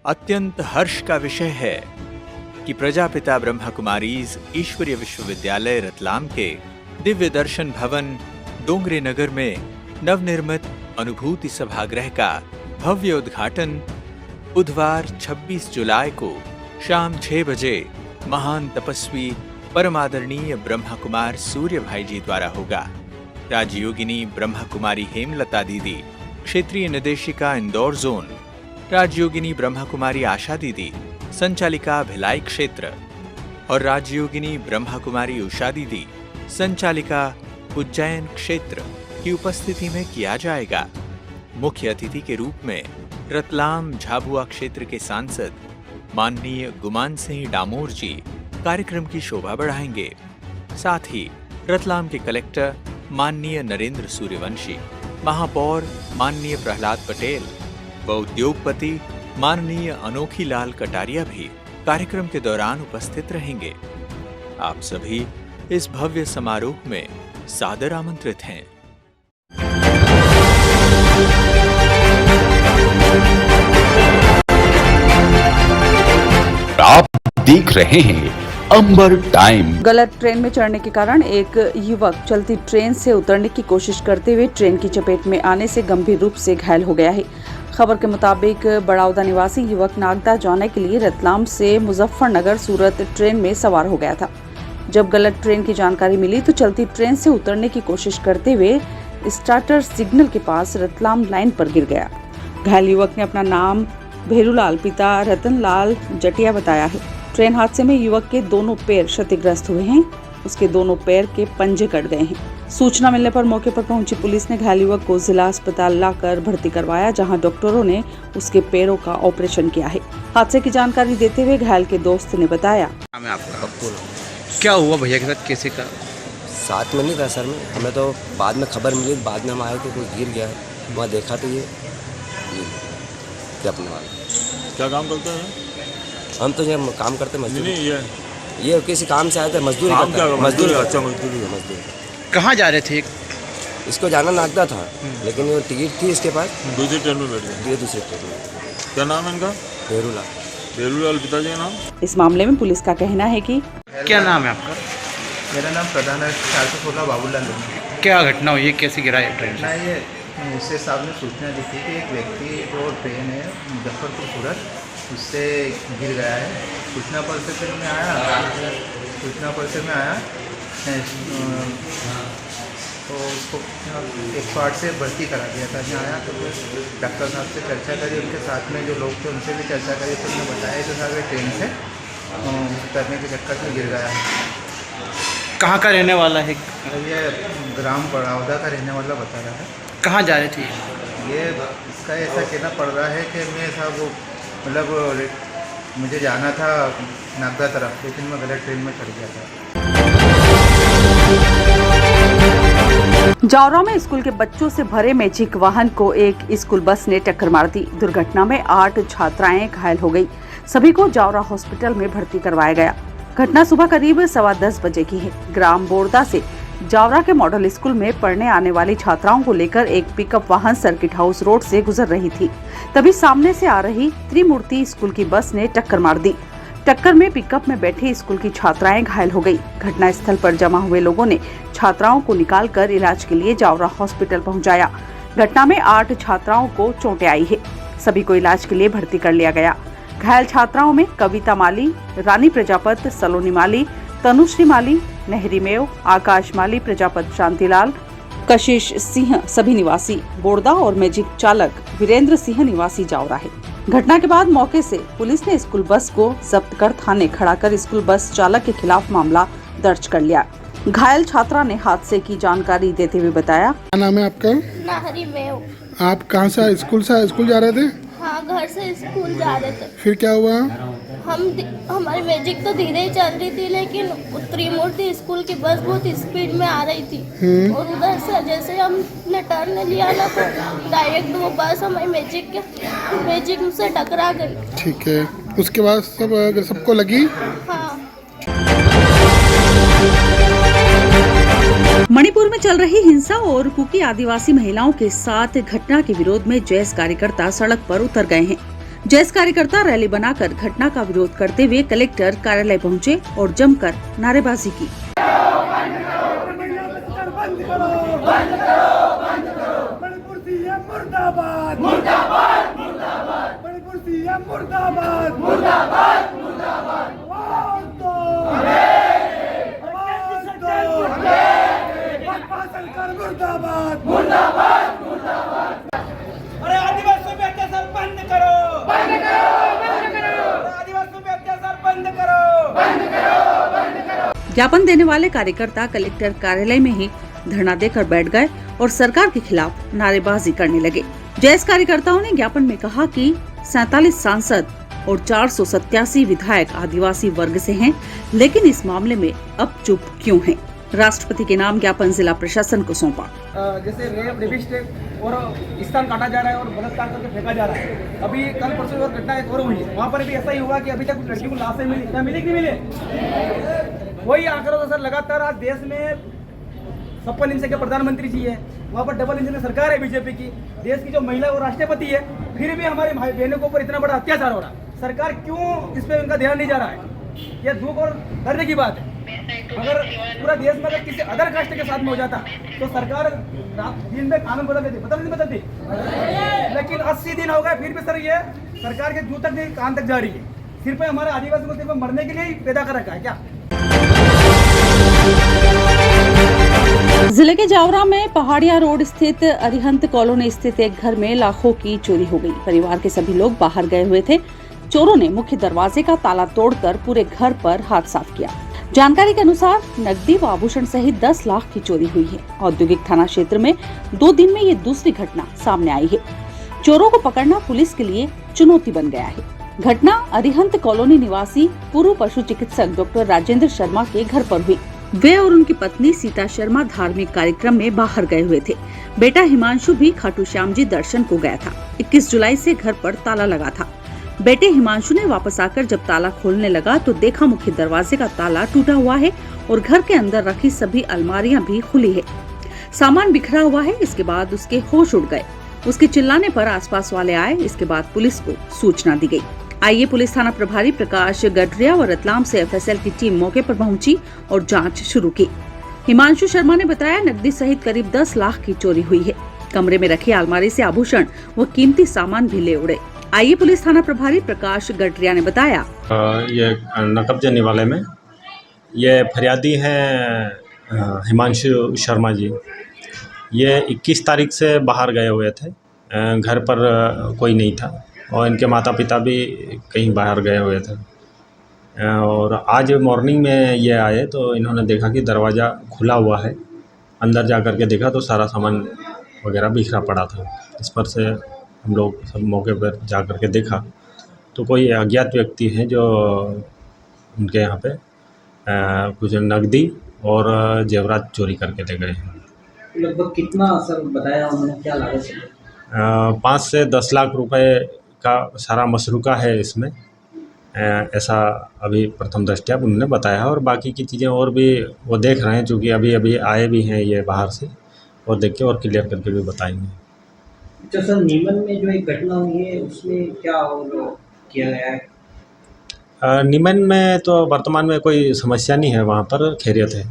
अत्यंत हर्ष का विषय है कि प्रजापिता ब्रह्मा कुमारीज ईश्वरीय विश्वविद्यालय रतलाम के दिव्य दर्शन भवन डोंगरे नगर में नवनिर्मित अनुभूति सभागृह का भव्य उद्घाटन बुधवार 26 जुलाई को शाम 6 बजे महान तपस्वी परमादरणीय ब्रह्मा कुमार सूर्य भाई जी द्वारा होगा। राजयोगिनी ब्रह्मा कुमारी हेमलता दीदी, क्षेत्रीय निदेशिका इंदौर जोन, राजयोगिनी ब्रह्मा कुमारी आशा दीदी, संचालिका भिलाई क्षेत्र और राजयोगिनी ब्रह्मा कुमारी उषा दीदी, संचालिका उज्जैन क्षेत्र की उपस्थिति में किया जाएगा। मुख्य अतिथि के रूप में रतलाम झाबुआ क्षेत्र के सांसद माननीय गुमान सिंह डामोर जी कार्यक्रम की शोभा बढ़ाएंगे। साथ ही रतलाम के कलेक्टर माननीय नरेंद्र सूर्यवंशी, महापौर माननीय प्रहलाद पटेल व उद्योगपति माननीय अनोखी लाल कटारिया भी कार्यक्रम के दौरान उपस्थित रहेंगे। आप सभी इस भव्य समारोह में सादर आमंत्रित हैं। आप देख रहे हैं अंबर टाइम। गलत ट्रेन में चढ़ने के कारण एक युवक चलती ट्रेन से उतरने की कोशिश करते हुए ट्रेन की चपेट में आने से गंभीर रूप से घायल हो गया है। खबर के मुताबिक बड़ौदा निवासी युवक नागदा जाने के लिए रतलाम से मुजफ्फरनगर सूरत ट्रेन में सवार हो गया था। जब गलत ट्रेन की जानकारी मिली तो चलती ट्रेन से उतरने की कोशिश करते हुए स्टार्टर सिग्नल के पास रतलाम लाइन पर गिर गया। घायल युवक ने अपना नाम भेरूलाल पिता रतनलाल जटिया बताया है। ट्रेन हादसे में युवक के दोनों पैर क्षतिग्रस्त हुए हैं। उसके दोनों पैर के पंजे कट गए हैं। सूचना मिलने पर मौके पर पहुंची पुलिस ने घायल युवक को जिला अस्पताल लाकर भर्ती करवाया, जहां डॉक्टरों ने उसके पैरों का ऑपरेशन किया है। हादसे की जानकारी देते हुए घायल के दोस्त ने बताया, क्या हुआ भैया के साथ, कैसे का? साथ में नहीं था सर, में हमें तो बाद में खबर मिली, बाद में हम आए थे, कोई गिर गया है। वहाँ देखा तो ये अपने वाला। क्या काम करते हैं? हम तो ये काम करते मजदूरी। नहीं, ये किसी काम से आए थे, मजदूरी करता है। मजदूरी। अच्छा, मजदूरी। कहाँ जा रहे थे? इसको जाना नागदा था, लेकिन वो टिकट थी इसके पास, दूसरी ट्रेन में बैठ गए। ये दूसरी ट्रेन में। क्या नाम है इनका? भेरूलाल पिताजी का नाम। इस मामले में पुलिस का कहना है कि क्या नाम है आपका? मेरा नाम प्रधान है 416 बाबूलाल। क्या घटना हुई है, कैसे गिरा है ट्रेन ना, से? ये मुझसे साहब ने सूचना दी थी कि एक व्यक्ति जो ट्रेन है मुजफ्फरपुर सूरत उससे गिर गया है। सूचना पर से मैं आया तो उसको 108 से भर्ती करा दिया था। मैं आया तो फिर डॉक्टर साहब से चर्चा करी, उनके साथ में जो लोग थे उनसे भी चर्चा करी, तो उन्होंने बताया कि साहब ये ट्रेन से उतरने के चक्कर में गिर गया है। कहाँ का रहने वाला है? ये ग्राम बड़ौदा का रहने वाला बता रहा है। कहाँ जा रहे थे? ये इसका ऐसा कहना पड़ रहा है कि मैं साहब वो मतलब मुझे जाना था नागदा तरफ, लेकिन मैं गलत ट्रेन में चढ़ गया था। जावरा में स्कूल के बच्चों से भरे मैजिक वाहन को एक स्कूल बस ने टक्कर मार दी। दुर्घटना में 8 छात्राएं घायल हो गई। सभी को जावरा हॉस्पिटल में भर्ती करवाया गया। घटना सुबह करीब 10:15 बजे की है। ग्राम बोरदा से जावरा के मॉडल स्कूल में पढ़ने आने वाली छात्राओं को लेकर एक पिकअप वाहन सर्किट हाउस रोड से गुजर रही थी। तभी सामने से आ रही त्रिमूर्ति स्कूल की बस ने टक्कर मार दी। टक्कर में पिकअप में बैठी स्कूल की छात्राएं घायल हो गई। घटना स्थल पर जमा हुए लोगों ने छात्राओं को निकालकर इलाज के लिए जावरा हॉस्पिटल पहुंचाया। घटना में 8 छात्राओं को चोटें आई है। सभी को इलाज के लिए भर्ती कर लिया गया। घायल छात्राओं में कविता माली, रानी प्रजापत, सलोनी माली, तनुश्री माली, नहरी मेव, आकाश माली, प्रजापत शांतिलाल, कशिश सिंह सभी निवासी बोरदा और मैजिक चालक वीरेंद्र सिंह निवासी जावरा है। घटना के बाद मौके से पुलिस ने स्कूल बस को जब्त कर थाने खड़ा कर स्कूल बस चालक के खिलाफ मामला दर्ज कर लिया। घायल छात्रा ने हादसे की जानकारी देते हुए बताया, क्या नाम है आपका? नहरी मेव। आप कहाँ से स्कूल जा रहे थे? हाँ, घर से स्कूल जा रहे थे। फिर क्या हुआ? हमारी मैजिक तो धीरे ही चल रही थी, लेकिन त्रिमूर्ति स्कूल की बस बहुत स्पीड में आ रही थी और उधर से जैसे हमने टर्न लिया ना तो डायरेक्ट वो बस हमारी मैजिक से टकरा गई। ठीक है, उसके बाद सबको लगी? हाँ। मणिपुर में चल रही हिंसा और कुकी आदिवासी महिलाओं के साथ घटना के विरोध में जैस कार्यकर्ता सड़क पर उतर गए हैं। जैस कार्यकर्ता रैली बनाकर घटना का विरोध करते हुए कलेक्टर कार्यालय पहुंचे और जमकर नारेबाजी की। मुर्दाबाद मुर्दाबाद मुर्दाबाद मणिपुर सीएम मुर्दाबाद मुर्दाबाद मुर्दाबाद मुर्दाबाद मुर्दाबाद मुर्दाबाद। अरे आदिवासियों पे अत्याचार बंद करो, बंद करो, बंद करो। आदिवासियों पे अत्याचार बंद करो, बंद करो, बंद करो। ज्ञापन देने वाले कार्यकर्ता कलेक्टर कार्यालय में ही धरना देकर बैठ गए और सरकार के खिलाफ नारेबाजी करने लगे। जैस कार्यकर्ताओं ने ज्ञापन में कहा कि 47 सांसद और 487 विधायक आदिवासी वर्ग से हैं, लेकिन इस मामले में अब चुप क्यों हैं? राष्ट्रपति के नाम ज्ञापन जिला प्रशासन को सौंपा। जैसे रेपिस्ट और स्थान काटा जा रहा है और बलात्कार करके फेंका जा रहा है। अभी कल परसों और घटना एक और हुई है, वहाँ पर भी ऐसा ही हुआ कि अभी तक कुछ लड़कियों को लाशें मिली, क्या मिली कि नहीं मिले? वही आंकड़ों का सर लगातार आज देश में सप्पन इंच के प्रधानमंत्री जी है, वहाँ पर डबल इंजन सरकार है बीजेपी की, देश की जो महिला और राष्ट्रपति है, फिर भी हमारे भाई बहनों के ऊपर इतना बड़ा अत्याचार हो रहा है। सरकार क्यों इस पे उनका ध्यान नहीं जा रहा है? यह दुख और डरने की बात है। अगर पूरा देश में अगर किसी अदर कास्ट के साथ में हो जाता तो सरकार दिन में कानून बदल देती, बदल नहीं बदलती। लेकिन 80 दिन हो गए फिर भी सर ये सरकार के जू तक नहीं कान तक जा रही है। सिर्फ हमारे आदिवासी को सिर्फ मरने के लिए ही पैदा कर रखा है क्या? जिले के जावरा में पहाड़िया रोड स्थित अरिहंत कॉलोनी स्थित एक घर में लाखों की चोरी हो गई। परिवार के सभी लोग बाहर गए हुए थे। चोरों ने मुख्य दरवाजे का ताला तोड़कर पूरे घर पर हाथ साफ किया। जानकारी के अनुसार नकदी व आभूषण सहित 10 लाख की चोरी हुई है। औद्योगिक थाना क्षेत्र में 2 दिन में ये दूसरी घटना सामने आई है। चोरों को पकड़ना पुलिस के लिए चुनौती बन गया है। घटना अरिहंत कॉलोनी निवासी पूर्व पशु चिकित्सक डॉक्टर राजेंद्र शर्मा के घर पर हुई। वे और उनकी पत्नी सीता शर्मा धार्मिक कार्यक्रम में बाहर गए हुए थे। बेटा हिमांशु भी खाटू श्याम जी दर्शन को गया था। 21 जुलाई से घर पर ताला लगा था। बेटे हिमांशु ने वापस आकर जब ताला खोलने लगा तो देखा मुख्य दरवाजे का ताला टूटा हुआ है और घर के अंदर रखी सभी अलमारियां भी खुली है, सामान बिखरा हुआ है। इसके बाद उसके होश उड़ गए। उसके चिल्लाने पर आसपास वाले आए। इसके बाद पुलिस को सूचना दी गई। आइए पुलिस थाना प्रभारी प्रकाश गडरिया और रतलाम से एफएसएल की टीम मौके पर पहुंची और जांच शुरू की। हिमांशु शर्मा ने बताया नकदी सहित करीब 10 लाख की चोरी हुई है। कमरे में रखी अलमारी से आभूषण व कीमती सामान भी ले उड़े। आइए पुलिस थाना प्रभारी प्रकाश गडरिया ने बताया, ये नकब जनी वाले में ये फरियादी हैं हिमांशु शर्मा जी। ये 21 तारीख से बाहर गए हुए थे, घर पर कोई नहीं था और इनके माता पिता भी कहीं बाहर गए हुए थे। और आज मॉर्निंग में ये आए तो इन्होंने देखा कि दरवाज़ा खुला हुआ है। अंदर जा कर के देखा तो सारा सामान वगैरह बिखरा पड़ा था। इस पर से हम लोग सब मौके पर जा कर के देखा तो कोई अज्ञात व्यक्ति हैं जो उनके यहाँ पे कुछ नकदी और जेवरात चोरी करके ले गए हैं। लगभग कितना सर बताया उन्होंने, क्या लागत है? 5 से 10 लाख रुपए का सारा मसरूका है इसमें, ऐसा अभी प्रथम दृष्टया उन्होंने बताया। और बाकी की चीज़ें और भी वो देख रहे हैं, चूँकि अभी अभी आए भी हैं ये बाहर से, और देख के और क्लियर करके भी बताएंगे। अच्छा सर, नीमन में जो एक घटना हुई है उसमें क्या किया गया है? नीमन में तो वर्तमान में कोई समस्या नहीं है, वहाँ पर खैरियत है।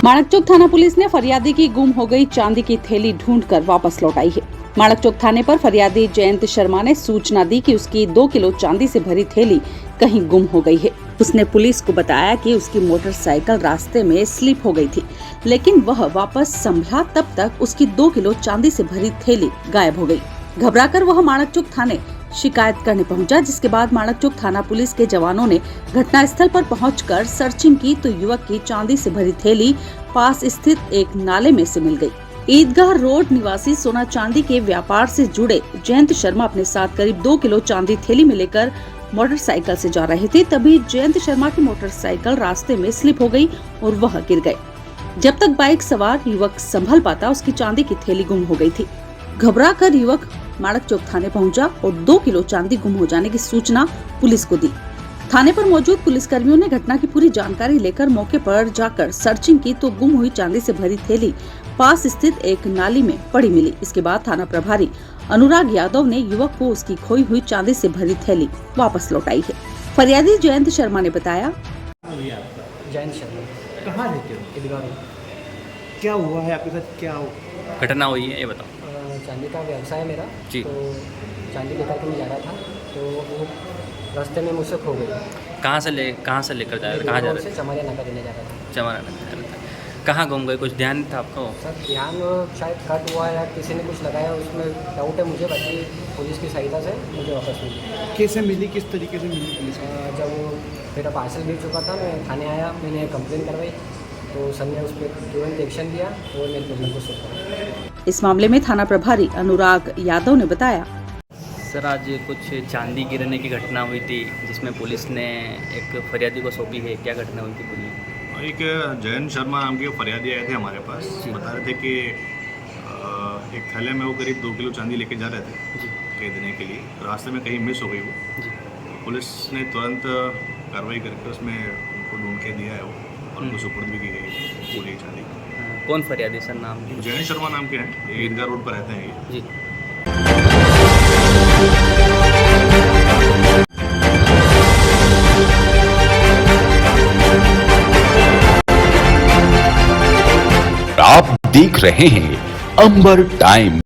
माणकचौक थाना पुलिस ने फरियादी की गुम हो गई चांदी की थैली ढूंढकर वापस लौटाई है। माणकचौक थाने पर फरियादी जयंत शर्मा ने सूचना दी कि उसकी 2 किलो चांदी से भरी थैली कहीं गुम हो गई है। उसने पुलिस को बताया कि उसकी मोटरसाइकिल रास्ते में स्लिप हो गई थी, लेकिन वह वापस संभला तब तक उसकी 2 किलो चांदी से भरी थैली गायब हो गई। घबराकर वह माणकचौक थाने शिकायत करने पहुंचा, जिसके बाद माणकचौक थाना पुलिस के जवानों ने घटनास्थल पर पहुंचकर सर्चिंग की तो युवक की चांदी से भरी थैली पास स्थित एक नाले में से मिल गई। ईदगाह रोड निवासी सोना चांदी के व्यापार से जुड़े जयंत शर्मा अपने साथ करीब 2 किलो चांदी थैली में लेकर मोटरसाइकिल से जा रहे थे। तभी जयंत शर्मा की मोटरसाइकिल रास्ते में स्लिप हो गई और वह गिर गए। जब तक बाइक सवार युवक संभल पाता, उसकी चांदी की थैली गुम हो गई थी। घबरा कर युवक माणकचौक थाने पहुंचा और 2 किलो चांदी गुम हो जाने की सूचना पुलिस को दी। थाने पर मौजूद पुलिसकर्मियों ने घटना की पूरी जानकारी लेकर मौके पर जाकर सर्चिंग की तो गुम हुई चांदी से भरी थैली पास स्थित एक नाली में पड़ी मिली। इसके बाद थाना प्रभारी अनुराग यादव ने युवक को उसकी खोई हुई चांदी से भरी थैली वापस लौटाई है। फरियादी जयंत शर्मा ने बताया, जयंत शर्मा। कहाँ रहते हो? ईदगाह क्या हुआ है आपके साथ? क्या घटना हुई है ये बताओ। चांदी का व्यवसाय है मेरा जी। तो चांदी लेकर के मैं जा रहा था तो वो रास्ते में मुझसे खो गई। कहाँ से लेकर जा रहे थे? कहाँ जा रहे थे? चमारिया नाका देने जा रहा था। चमारा नगर जा रहे थे। कहाँ घूम गए? कुछ ध्यान था आपको? सर ध्यान शायद कट हुआ या किसी ने कुछ लगाया, उसमें डाउट है मुझे। बाकी पुलिस की सहायता से मुझे वापस मिली। कैसे मिली? किस तरीके से मिली पुलिस को? जब मेरा पार्सल गिर चुका था, मैं थाने आया, मैंने कंप्लेन करवाई तो सर ने उस पर तुरंत एक्शन लिया और मेरे प्रॉब्लम को सॉल्व। इस मामले में थाना प्रभारी अनुराग यादव ने बताया, सर आज कुछ चांदी गिरने की घटना हुई थी जिसमें पुलिस ने एक फरियादी को सौंपी है। क्या घटना हुई थी बोलिए। एक जयंत शर्मा नाम के फरियादी आए थे हमारे पास। बता रहे थे कि एक थैले में वो करीब 2 किलो चांदी लेके जा रहे थे कई देने के लिए। रास्ते में कहीं मिस हो गई वो। पुलिस ने तुरंत कार्रवाई करके उसमें उनको ढूंढ के दिया है वो, और उनको सुपुर्द भी की गई पूरी चांदी। कौन फरियादी सर? नाम? जयंत शर्मा नाम के हैं, ये ईदगाह रोड पर रहते हैं ये जी। आप देख रहे हैं अंबर टाइम।